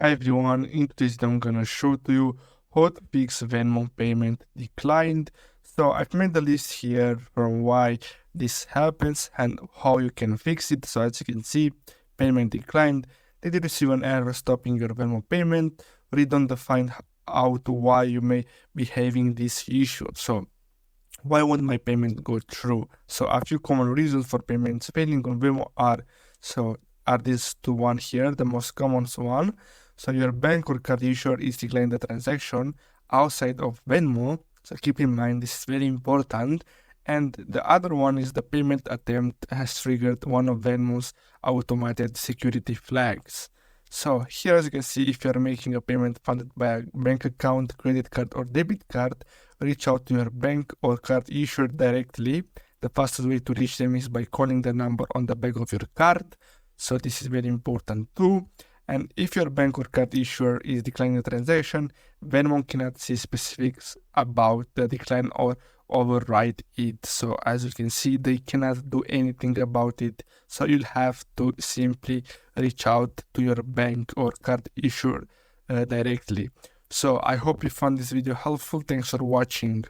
Hi everyone, in today's video I'm gonna show to you how to fix Venmo payment declined. So I've made a list here from why this happens and how you can fix it. So as you can see, payment declined. Did you receive an error stopping your Venmo payment? Read on the find out why you may be having this issue. So why won't my payment go through? So a few common reasons for payments failing on Venmo are these two one here, the most common one. So your bank or card issuer is declining the transaction outside of Venmo. So keep in mind this is very important. And the other one is the payment attempt has triggered one of Venmo's automated security flags. So here, as you can see, if you're making a payment funded by a bank account, credit card, or debit card, reach out to your bank or card issuer directly. The fastest way to reach them is by calling the number on the back of your card. So this is very important too. And if your bank or card issuer is declining the transaction, Venmo cannot see specifics about the decline or override it. So as you can see, they cannot do anything about it. So you'll have to simply reach out to your bank or card issuer directly. So I hope you found this video helpful. Thanks for watching.